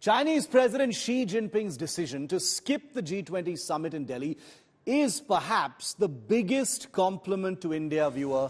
Chinese President Xi Jinping's decision to skip the G20 summit in Delhi is perhaps the biggest compliment to India, viewer,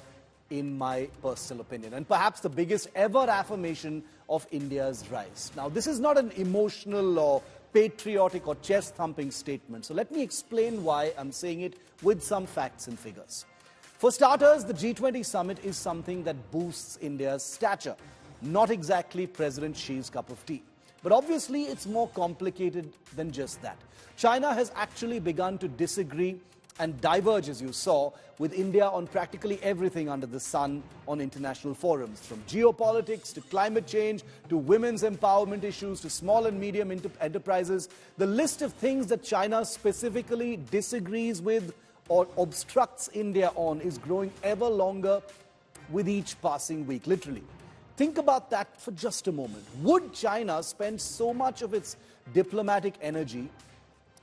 in my personal opinion, and perhaps the biggest ever affirmation of India's rise. Now, this is not an emotional or patriotic or chest-thumping statement, so let me explain why I'm saying it with some facts and figures. For starters, the G20 summit is something that boosts India's stature, not exactly President Xi's cup of tea. But obviously, it's more complicated than just that. China has actually begun to disagree and diverge, as you saw, with India on practically everything under the sun on international forums, from geopolitics to climate change to women's empowerment issues to small and medium enterprises. The list of things that China specifically disagrees with or obstructs India on is growing ever longer with each passing week, literally. Think about that for just a moment. Would China spend so much of its diplomatic energy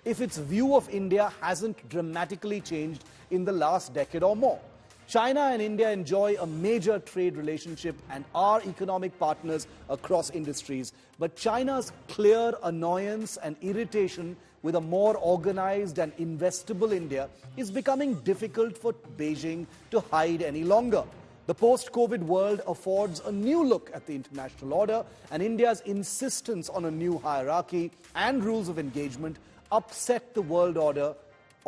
if its view of India hasn't dramatically changed in the last decade or more? China and India enjoy a major trade relationship and are economic partners across industries. But China's clear annoyance and irritation with a more organized and investable India is becoming difficult for Beijing to hide any longer. The post-COVID world affords a new look at the international order, and India's insistence on a new hierarchy and rules of engagement upset the world order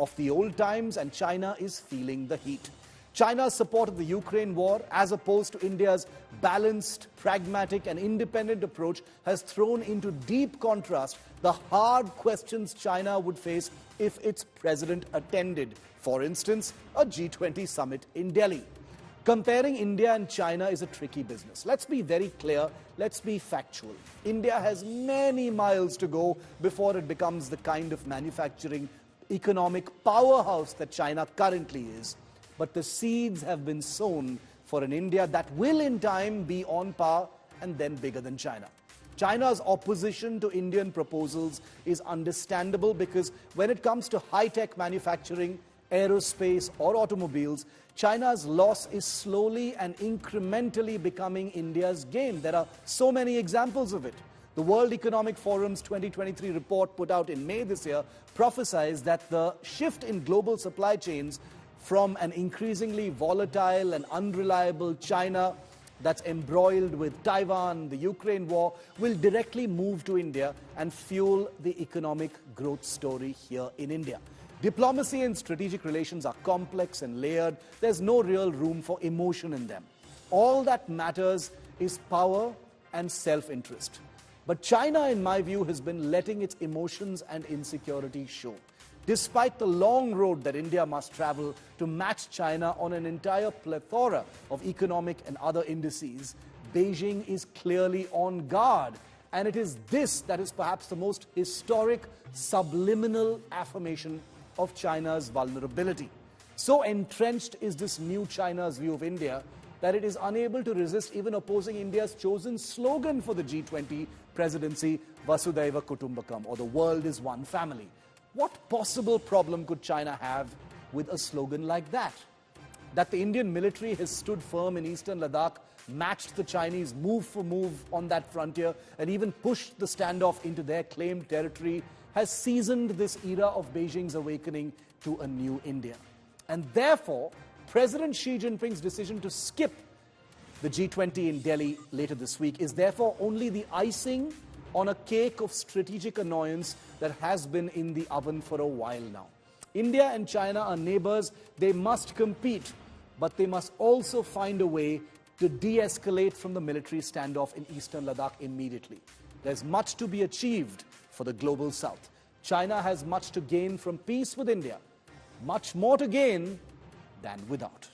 of the old times, and China is feeling the heat. China's support of the Ukraine war, as opposed to India's balanced, pragmatic and independent approach, has thrown into deep contrast the hard questions China would face if its president attended, for instance, a G20 summit in Delhi. Comparing India and China is a tricky business. Let's be very clear, let's be factual. India has many miles to go before it becomes the kind of manufacturing economic powerhouse that China currently is. But the seeds have been sown for an India that will in time be on par and then bigger than China. China's opposition to Indian proposals is understandable because when it comes to high-tech manufacturing, aerospace or automobiles, China's loss is slowly and incrementally becoming India's gain. There are so many examples of it. The World Economic Forum's 2023 report put out in May this year prophesies that the shift in global supply chains from an increasingly volatile and unreliable China that's embroiled with Taiwan, the Ukraine war, will directly move to India and fuel the economic growth story here in India. Diplomacy and strategic relations are complex and layered. There's no real room for emotion in them. All that matters is power and self-interest. But China, in my view, has been letting its emotions and insecurity show. Despite the long road that India must travel to match China on an entire plethora of economic and other indices, Beijing is clearly on guard. And it is this that is perhaps the most historic subliminal affirmation of China's vulnerability. So entrenched is this new China's view of India that it is unable to resist even opposing India's chosen slogan for the G20 presidency, Vasudhaiva Kutumbakam, or the world is one family. What possible problem could China have with a slogan like that? That the Indian military has stood firm in eastern Ladakh, matched the Chinese move for move on that frontier, and even pushed the standoff into their claimed territory has seasoned this era of Beijing's awakening to a new India. And therefore, President Xi Jinping's decision to skip the G20 in Delhi later this week is therefore only the icing on a cake of strategic annoyance that has been in the oven for a while now. India and China are neighbors. They must compete, but they must also find a way to de-escalate from the military standoff in eastern Ladakh immediately. There's much to be achieved for the global south. China has much to gain from peace with India, much more to gain than without.